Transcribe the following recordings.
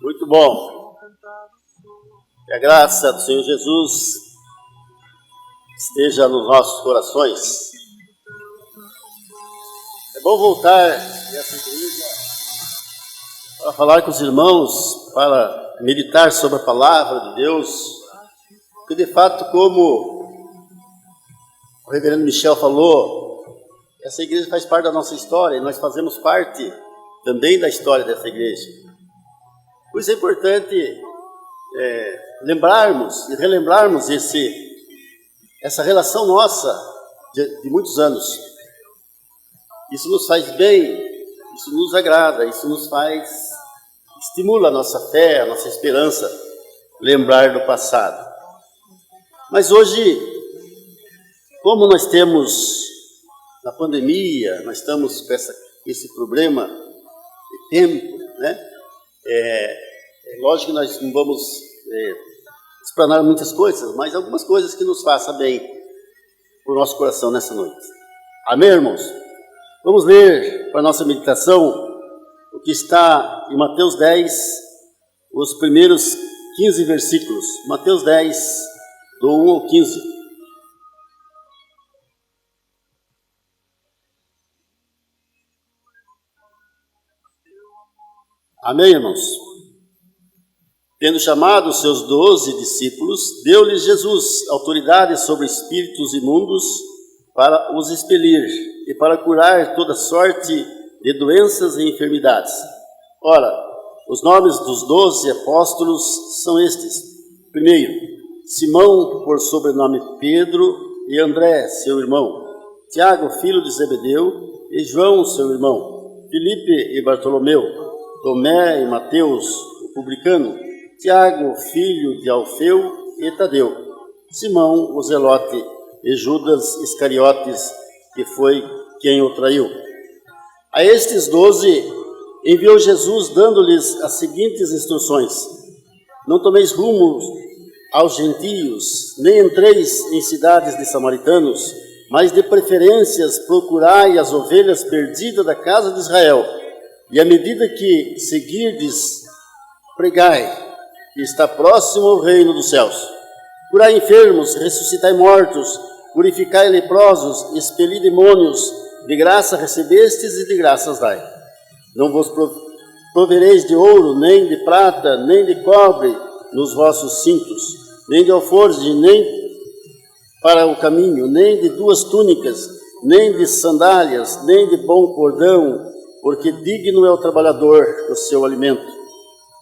Muito bom. Que a graça do Senhor Jesus esteja nos nossos corações. É bom voltar nessa igreja para falar com os irmãos, para meditar sobre a palavra de Deus, porque de fato, como o reverendo Michel falou, essa igreja faz parte da nossa história e nós fazemos parte também da história dessa igreja. Por isso é importante lembrarmos e relembrarmos essa relação nossa de muitos anos. Isso nos faz bem, isso nos agrada, isso nos estimula a nossa fé, a nossa esperança, lembrar do passado. Mas hoje, como nós temos na pandemia, nós estamos com esse problema de tempo, né? Lógico que nós não vamos explanar muitas coisas, mas algumas coisas que nos façam bem para o nosso coração nessa noite. Amém, irmãos? Vamos ler para a nossa meditação o que está em Mateus 10, os primeiros 15 versículos. Mateus 10, do 1 ao 15. Amém, irmãos? Tendo chamado os seus 12 discípulos, deu-lhes Jesus autoridade sobre espíritos imundos para os expelir e para curar toda sorte de doenças e enfermidades. Ora, os nomes dos 12 apóstolos são estes. Primeiro, Simão, por sobrenome Pedro, e André, seu irmão, Tiago, filho de Zebedeu, e João, seu irmão, Filipe e Bartolomeu, Tomé e Mateus, o publicano, Tiago, filho de Alfeu, e Tadeu, Simão, o zelote, e Judas Iscariotes, que foi quem o traiu. A estes 12 enviou Jesus, dando-lhes as seguintes instruções: não tomeis rumo aos gentios, nem entreis em cidades de samaritanos, mas de preferências procurai as ovelhas perdidas da casa de Israel. E à medida que seguirdes, pregai, que está próximo o reino dos céus. Curai enfermos, ressuscitai mortos, purificai leprosos, expeli demônios, de graça recebestes e de graças dai. Não vos provereis de ouro, nem de prata, nem de cobre nos vossos cintos, nem de alforje, nem para o caminho, nem de 2 túnicas, nem de sandálias, nem de bom cordão, porque digno é o trabalhador do seu alimento.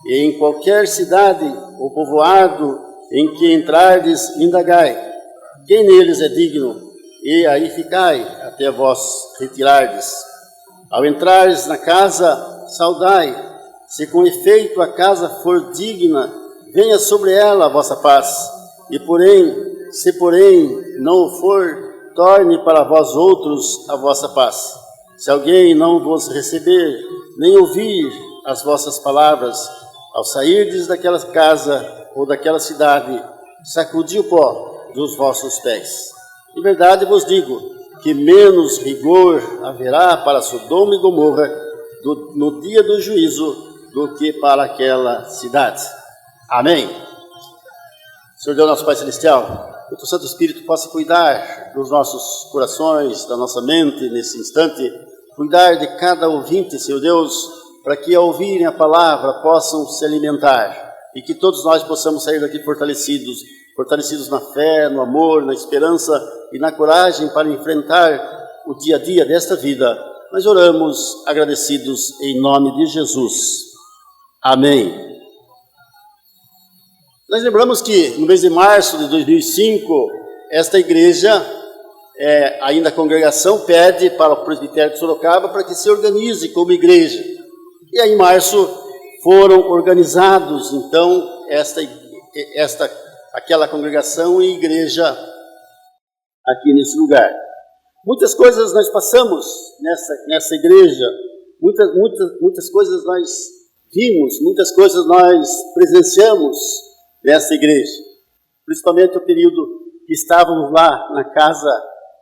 E em qualquer cidade ou povoado em que entrardes, indagai, quem neles é digno, e aí ficai, até vós retirardes. Ao entrares na casa, saudai, se com efeito a casa for digna, venha sobre ela a vossa paz, se porém não o for, torne para vós outros a vossa paz. Se alguém não vos receber, nem ouvir as vossas palavras, ao sairdes daquela casa ou daquela cidade, sacudi o pó dos vossos pés. Em verdade vos digo que menos rigor haverá para Sodoma e Gomorra no dia do juízo do que para aquela cidade. Amém. Senhor Deus, nosso Pai Celestial, que o teu Santo Espírito possa cuidar dos nossos corações, da nossa mente nesse instante, cuidar de cada ouvinte, Senhor Deus, para que ao ouvirem a palavra possam se alimentar e que todos nós possamos sair daqui fortalecidos na fé, no amor, na esperança e na coragem para enfrentar o dia a dia desta vida. Nós oramos agradecidos em nome de Jesus. Amém. Nós lembramos que no mês de março de 2005, esta igreja, ainda a congregação, pede para o presbitério de Sorocaba para que se organize como igreja. E aí em março foram organizados, então, aquela congregação e igreja aqui nesse lugar. Muitas coisas nós passamos nessa igreja, muitas coisas nós vimos, muitas coisas nós presenciamos nessa igreja, principalmente o período que estávamos lá na casa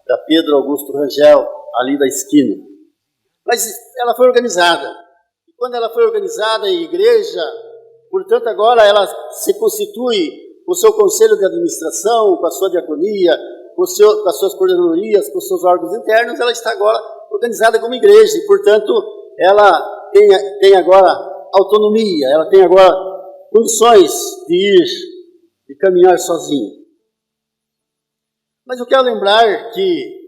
da Pedro Augusto Rangel, ali da esquina. Mas ela foi organizada. E quando ela foi organizada, a igreja portanto, agora ela se constitui com o seu conselho de administração, com a sua diaconia, com as suas coordenadorias, com os seus órgãos internos, ela está agora organizada como igreja, e, portanto, ela tem agora autonomia, ela tem agora condições de ir e caminhar sozinha. Mas eu quero lembrar que,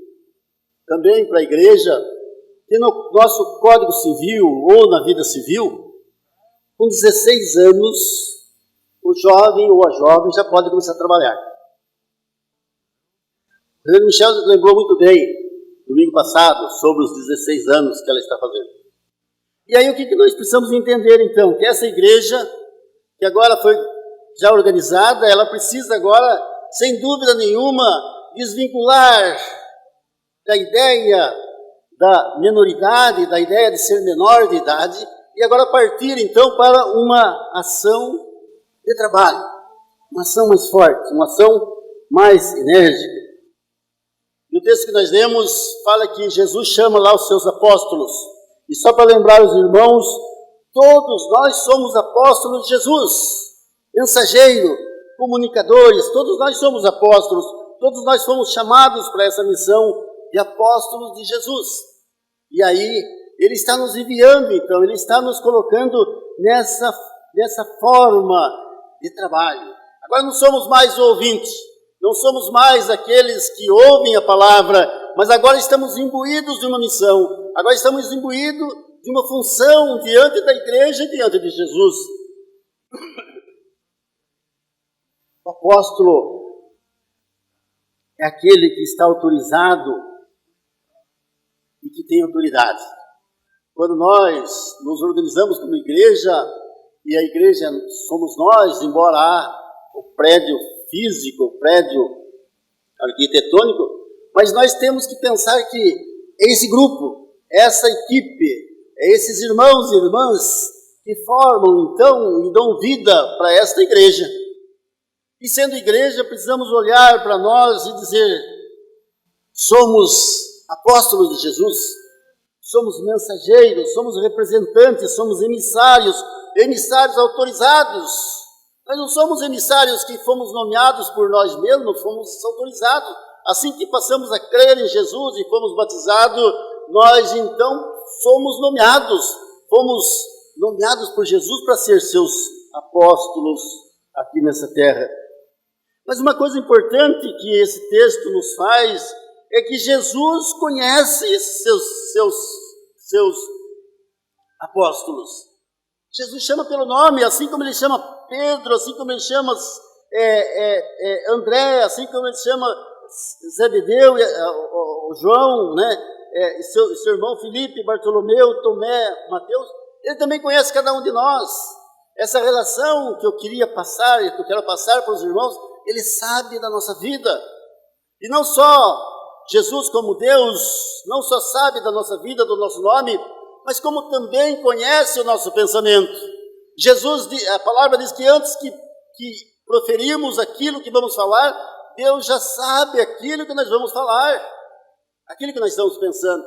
também para a igreja, que no nosso Código Civil, ou na vida civil, com 16 anos, o jovem ou a jovem já pode começar a trabalhar. O Reverendo Michel lembrou muito bem, domingo passado, sobre os 16 anos que ela está fazendo. E aí o que nós precisamos entender, então? Que essa igreja, que agora foi já organizada, ela precisa agora, sem dúvida nenhuma, desvincular da ideia da menoridade, da ideia de ser menor de idade, e agora partir, então, para uma ação de trabalho, uma ação mais forte, uma ação mais enérgica. E o texto que nós lemos fala que Jesus chama lá os seus apóstolos. E só para lembrar os irmãos, todos nós somos apóstolos de Jesus, mensageiro, comunicadores, todos nós somos apóstolos, todos nós fomos chamados para essa missão de apóstolos de Jesus. E aí, Ele está nos enviando, então, Ele está nos colocando nessa forma de trabalho. Agora não somos mais ouvintes, não somos mais aqueles que ouvem a palavra, mas agora estamos imbuídos de uma missão, agora estamos imbuídos de uma função diante da igreja e diante de Jesus. O apóstolo é aquele que está autorizado e que tem autoridade. Quando nós nos organizamos como igreja, e a igreja somos nós, embora há o prédio físico, o prédio arquitetônico, mas nós temos que pensar que esse grupo, essa equipe, esses irmãos e irmãs que formam, então, e dão vida para esta igreja. E sendo igreja, precisamos olhar para nós e dizer: somos apóstolos de Jesus, somos mensageiros, somos representantes, somos emissários autorizados. Nós não somos emissários que fomos nomeados por nós mesmos, fomos autorizados. Assim que passamos a crer em Jesus e fomos batizados, nós então fomos nomeados por Jesus para ser seus apóstolos aqui nessa terra. Mas uma coisa importante que esse texto nos faz é que Jesus conhece esses seus apóstolos. Jesus chama pelo nome, assim como Ele chama Pedro, assim como Ele chama André, assim como Ele chama Zebedeu, o João, né? Seu irmão Filipe, Bartolomeu, Tomé, Mateus. Ele também conhece cada um de nós. Essa relação que eu quero passar para os irmãos, Ele sabe da nossa vida. E não só Jesus como Deus, não só sabe da nossa vida, do nosso nome, mas como também conhece o nosso pensamento. A palavra diz que antes que proferimos aquilo que vamos falar, Deus já sabe aquilo que nós vamos falar, aquilo que nós estamos pensando.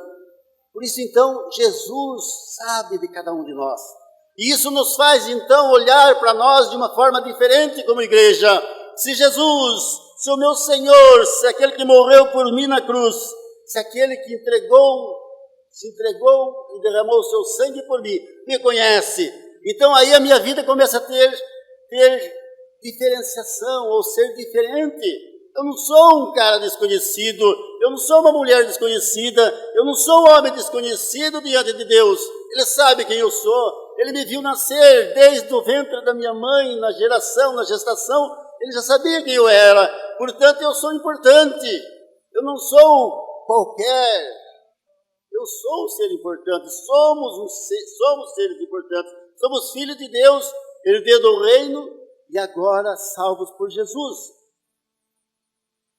Por isso, então, Jesus sabe de cada um de nós. E isso nos faz, então, olhar para nós de uma forma diferente como igreja. Se Jesus, se o meu Senhor, se aquele que morreu por mim na cruz, se aquele que se entregou e derramou o seu sangue por mim, me conhece, então aí a minha vida começa a ter diferenciação, ou ser diferente. Eu não sou um cara desconhecido, eu não sou uma mulher desconhecida, eu não sou um homem desconhecido diante de Deus. Ele sabe quem eu sou, Ele me viu nascer desde o ventre da minha mãe, na gestação, Ele já sabia quem eu era. Portanto, eu sou importante, eu não sou qualquer, eu sou um ser importante, somos seres importantes, somos filhos de Deus, herdeiros do reino e agora salvos por Jesus.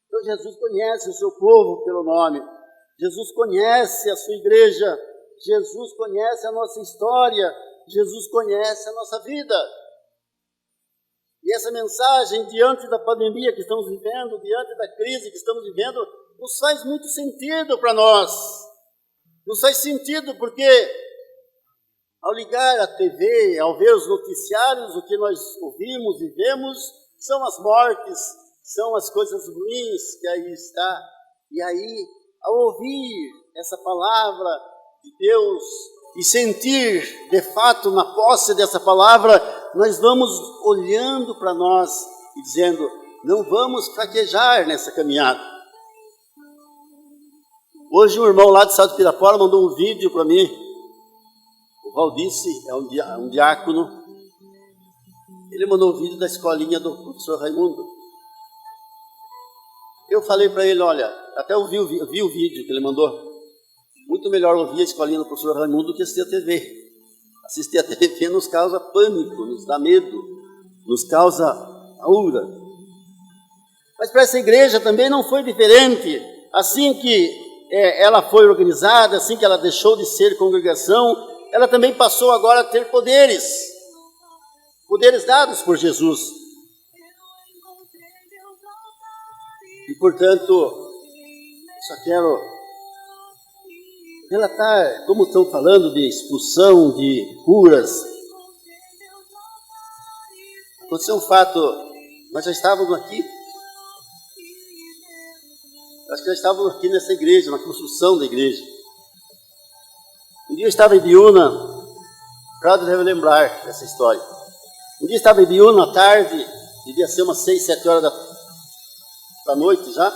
Então Jesus conhece o seu povo pelo nome, Jesus conhece a sua igreja, Jesus conhece a nossa história, Jesus conhece a nossa vida. E essa mensagem, diante da pandemia que estamos vivendo, diante da crise que estamos vivendo, nos faz muito sentido para nós. Nos faz sentido porque Ao ligar a TV, ao ver os noticiários, o que nós ouvimos e vemos são as mortes, são as coisas ruins que aí está. E aí, ao ouvir essa palavra de Deus e sentir, de fato, na posse dessa palavra, nós vamos olhando para nós e dizendo, não vamos fraquejar nessa caminhada. Hoje um irmão lá de Salto Pirapora mandou um vídeo para mim. O Valdice é um diácono. Ele mandou um vídeo da escolinha do professor Raimundo. Eu falei para ele, olha, até eu vi o vídeo que ele mandou. Muito melhor ouvir a escolinha do professor Raimundo do que assistir a TV. Assistir a TV nos causa pânico, nos dá medo, nos causa aura. Mas para essa igreja também não foi diferente. Assim que ela foi organizada, assim que ela deixou de ser congregação, ela também passou agora a ter poderes dados por Jesus. E, portanto, só quero relatar como estão falando de expulsão, de curas. Aconteceu um fato, nós já estávamos aqui, acho que já estávamos aqui nessa igreja, na construção da igreja. Um dia eu estava em Biúna, Claudio deve lembrar dessa história. Um dia eu estava em Biúna à tarde, devia ser umas 6, 7 horas da noite já.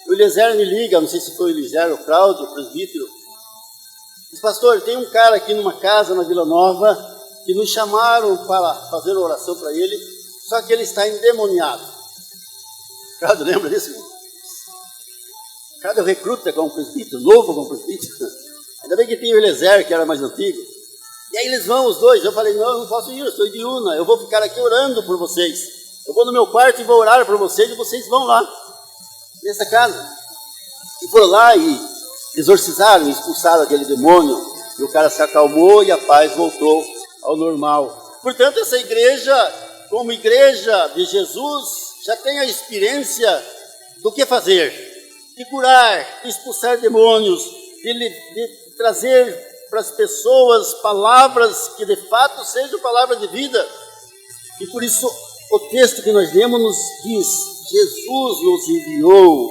O Eliezer me liga, não sei se foi o Eliezer, o Cláudio, o presbítero. Diz, pastor, tem um cara aqui numa casa na Vila Nova que nos chamaram para fazer uma oração para ele, só que ele está endemoniado. O Cláudio lembra disso? Cada recruta com um presbítero, novo com um presbítero. Ainda bem que tem o Eliezer, que era mais antigo. E aí eles vão, os dois. Eu falei, não, eu não posso ir, eu estou em Biúna. Eu vou ficar aqui orando por vocês. Eu vou no meu quarto e vou orar por vocês e vocês vão lá, nessa casa. E foram lá e exorcizaram, expulsaram aquele demônio. E o cara se acalmou e a paz voltou ao normal. Portanto, essa igreja, como igreja de Jesus, já tem a experiência do que fazer. De curar, de expulsar demônios, de trazer para as pessoas palavras que de fato sejam palavras de vida. E por isso o texto que nós lemos nos diz, Jesus nos enviou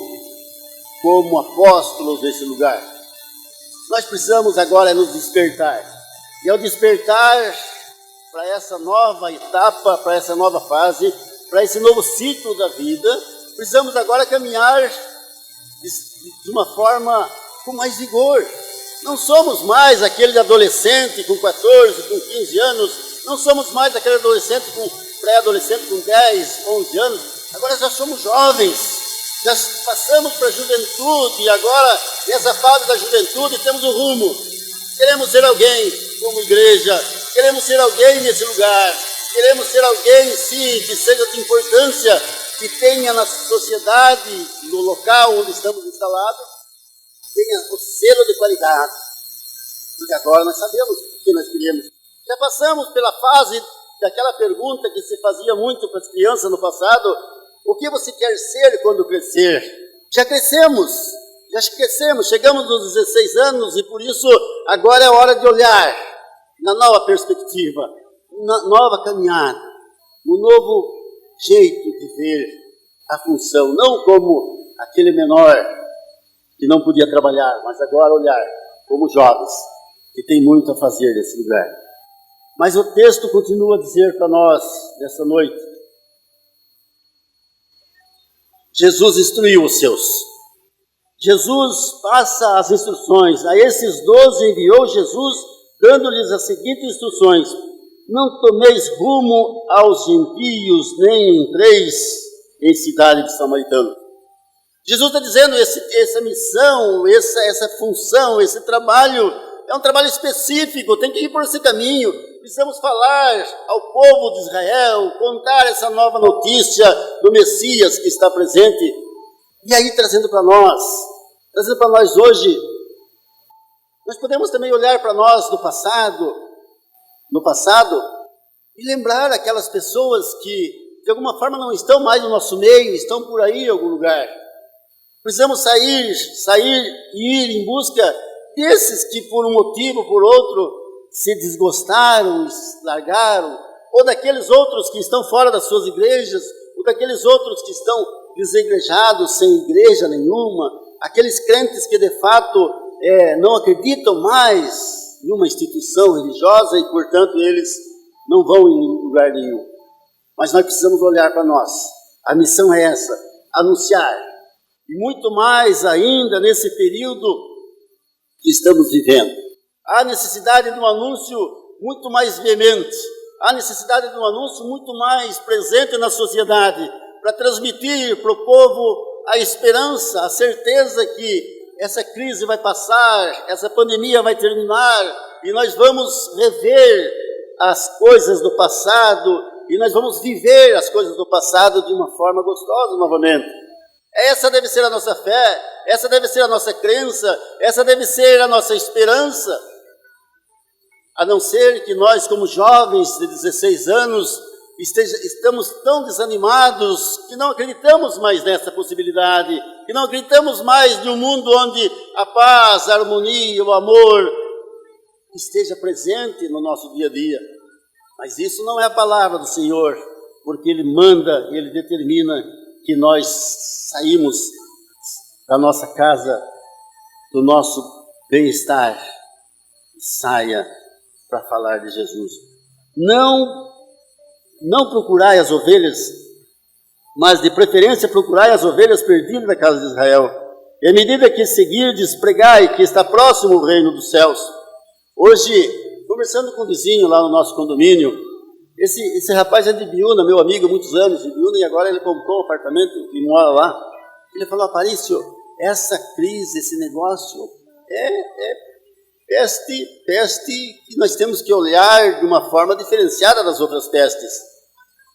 como apóstolos desse lugar. Nós precisamos agora nos despertar. E ao despertar para essa nova etapa, para essa nova fase, para esse novo ciclo da vida, precisamos agora caminhar de uma forma com mais vigor. Não somos mais aquele adolescente com 14, com 15 anos, não somos mais aquele adolescente com pré-adolescente com 10, 11 anos, agora já somos jovens, já passamos para a juventude e agora nessa fase da juventude temos um rumo. Queremos ser alguém como igreja, queremos ser alguém nesse lugar, queremos ser alguém, sim, que seja de importância, que tenha na sociedade, no local onde estamos instalados, tenha o selo de qualidade, porque agora nós sabemos o que nós queremos. Já passamos pela fase daquela pergunta que se fazia muito para as crianças no passado, o que você quer ser quando crescer? Já crescemos, chegamos nos 16 anos e por isso agora é hora de olhar na nova perspectiva, na nova caminhada, no novo jeito de ver a função, não como aquele menor que não podia trabalhar, mas agora olhar como jovens, que tem muito a fazer nesse lugar. Mas o texto continua a dizer para nós, nessa noite, Jesus instruiu os seus. Jesus passa as instruções. A esses 12 enviou Jesus, dando-lhes as seguintes instruções: não tomeis rumo aos gentios, nem entreis em cidade de samaritano. Jesus está dizendo, essa missão, essa função, esse trabalho, é um trabalho específico, tem que ir por esse caminho. Precisamos falar ao povo de Israel, contar essa nova notícia do Messias que está presente. E aí trazendo para nós hoje, nós podemos também olhar para nós no passado, e lembrar aquelas pessoas que de alguma forma não estão mais no nosso meio, estão por aí em algum lugar. Precisamos sair e ir em busca desses que por um motivo ou por outro se desgostaram, largaram, ou daqueles outros que estão fora das suas igrejas, ou daqueles outros que estão desigrejados, sem igreja nenhuma, aqueles crentes que de fato não acreditam mais em uma instituição religiosa e, portanto, eles não vão em lugar nenhum. Mas nós precisamos olhar para nós. A missão é essa, anunciar. E muito mais ainda nesse período que estamos vivendo. Há necessidade de um anúncio muito mais veemente. Há necessidade de um anúncio muito mais presente na sociedade, para transmitir para o povo a esperança, a certeza que essa crise vai passar, essa pandemia vai terminar, e nós vamos rever as coisas do passado, e nós vamos viver as coisas do passado de uma forma gostosa novamente. Essa deve ser a nossa fé, essa deve ser a nossa crença, essa deve ser a nossa esperança. A não ser que nós, como jovens de 16 anos, estamos tão desanimados que não acreditamos mais nessa possibilidade, que não acreditamos mais de um mundo onde a paz, a harmonia, o amor esteja presente no nosso dia a dia. Mas isso não é a palavra do Senhor, porque Ele manda, Ele determina que nós saímos da nossa casa, do nosso bem-estar, saia para falar de Jesus. Não procurai as ovelhas, mas de preferência procurai as ovelhas perdidas da casa de Israel. E à medida que seguirdes, pregai que está próximo o reino dos céus. Hoje, conversando com um vizinho lá no nosso condomínio, esse rapaz é de Biúna, meu amigo há muitos anos de Biúna, e agora ele comprou um apartamento e mora lá. Ele falou: Aparício, essa crise, esse negócio é peste que nós temos que olhar de uma forma diferenciada das outras pestes.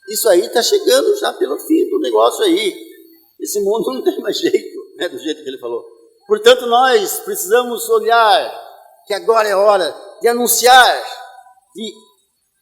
Isso aí está chegando já pelo fim do negócio aí. Esse mundo não tem mais jeito, né, do jeito que ele falou. Portanto, nós precisamos olhar que agora é hora de anunciar, de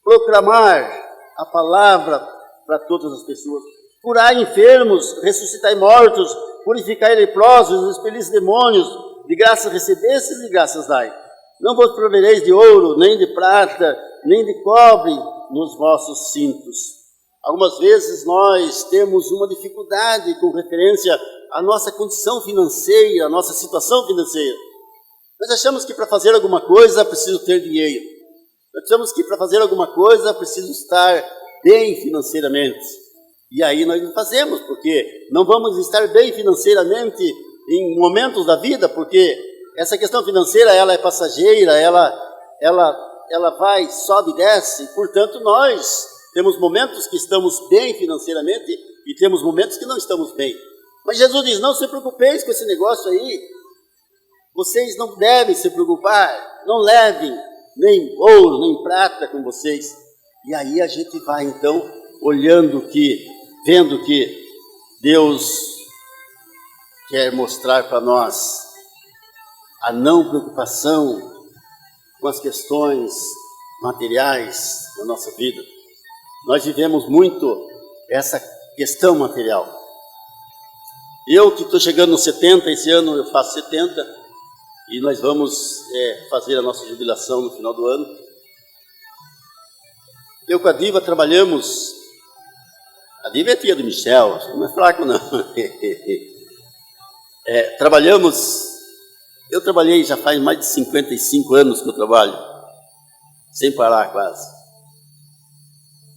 proclamar a palavra para todas as pessoas. Curai enfermos, ressuscitai mortos, purificai leprosos, expelis demônios, de graça recebestes e de graças dai. Não vos provereis de ouro, nem de prata, nem de cobre nos vossos cintos. Algumas vezes nós temos uma dificuldade com referência à nossa condição financeira, à nossa situação financeira. Nós achamos que para fazer alguma coisa preciso ter dinheiro. Nós achamos que para fazer alguma coisa preciso estar bem financeiramente. E aí nós não fazemos, porque não vamos estar bem financeiramente em momentos da vida, porque essa questão financeira, ela é passageira, ela vai, sobe e desce. Portanto, nós temos momentos que estamos bem financeiramente e temos momentos que não estamos bem. Mas Jesus diz: não se preocupeis com esse negócio aí. Vocês não devem se preocupar. Não levem nem ouro, nem prata com vocês. E aí a gente vai, então, vendo que Deus quer mostrar para nós a não preocupação com as questões materiais da nossa vida. Nós vivemos muito essa questão material. Eu que estou chegando nos 70, esse ano eu faço 70, e nós vamos fazer a nossa jubilação no final do ano. Eu com a Diva trabalhamos, a Diva é tia do Michel, não é fraco não. Eu trabalhei já faz mais de 55 anos que eu trabalho, sem parar quase.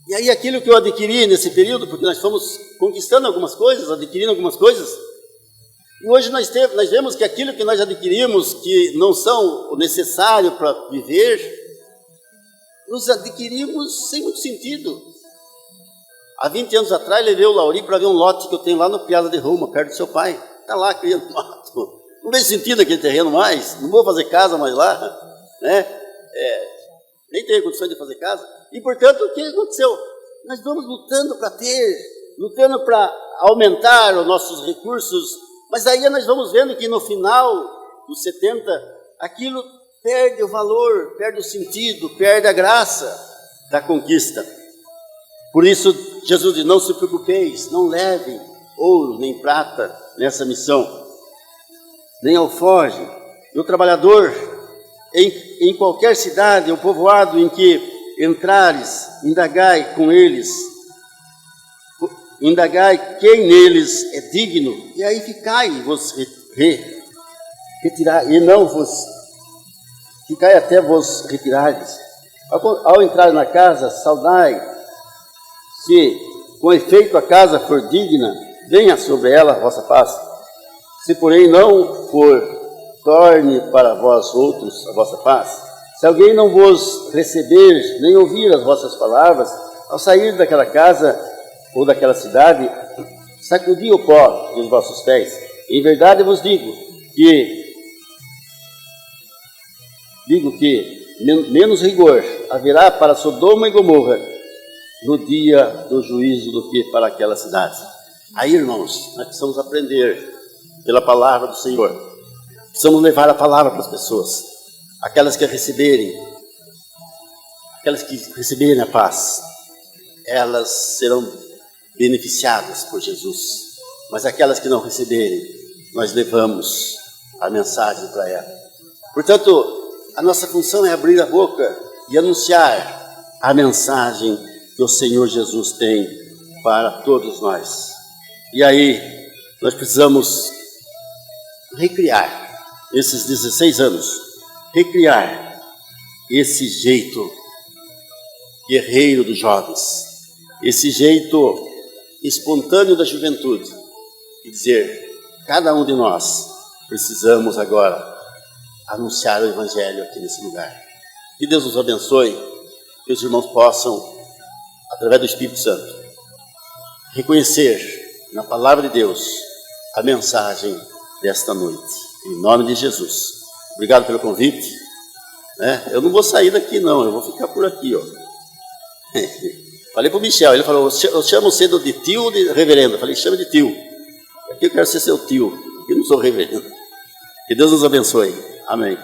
E aí aquilo que eu adquiri nesse período, porque nós fomos conquistando algumas coisas, adquirindo algumas coisas, e hoje nós vemos que aquilo que nós adquirimos, que não são o necessário para viver, nos adquirimos sem muito sentido. Há 20 anos atrás, levei o Lauri para ver um lote que eu tenho lá no Piazza de Roma, perto do seu pai. Está lá criando mato. Não vejo sentido naquele terreno mais, não vou fazer casa mais lá, né? Nem tenho condições de fazer casa. E, portanto, o que aconteceu? Nós vamos lutando para ter, lutando para aumentar os nossos recursos, mas aí nós vamos vendo que no final dos 70, aquilo perde o valor, perde o sentido, perde a graça da conquista. Por isso, Jesus diz: não se preocupeis, não levem ouro nem prata nessa missão, nem alforje. E o trabalhador em qualquer cidade ou povoado em que entrares, indagai com eles, indagai quem neles é digno, e aí ficai vos retirar, e não vos ficai até vos retirares. Ao entrar na casa, saudai, se com efeito a casa for digna, venha sobre ela a vossa paz. Se porém não for, torne para vós outros a vossa paz. Se alguém não vos receber, nem ouvir as vossas palavras, ao sair daquela casa ou daquela cidade, sacudi o pó dos vossos pés. Em verdade vos digo que menos rigor haverá para Sodoma e Gomorra no dia do juízo do que para aquela cidade. Aí, irmãos, nós precisamos aprender pela palavra do Senhor. Precisamos levar a palavra para as pessoas, aquelas que receberem a paz, elas serão beneficiadas por Jesus. Mas aquelas que não receberem, nós levamos a mensagem para elas. Portanto, a nossa função é abrir a boca e anunciar a mensagem que o Senhor Jesus tem para todos nós. E aí, nós precisamos recriar esses 16 anos, recriar esse jeito guerreiro dos jovens, esse jeito espontâneo da juventude, e dizer, cada um de nós precisamos agora anunciar o Evangelho aqui nesse lugar. Que Deus nos abençoe, que os irmãos possam, através do Espírito Santo, reconhecer na palavra de Deus a mensagem desta noite. Em nome de Jesus. Obrigado pelo convite. Eu não vou sair daqui não, eu vou ficar por aqui, ó. Falei para o Michel, ele falou, eu chamo cedo de tio ou de reverendo? Eu falei, chama de tio. Aqui eu quero ser seu tio, aqui eu não sou reverendo. Que Deus nos abençoe. Amém.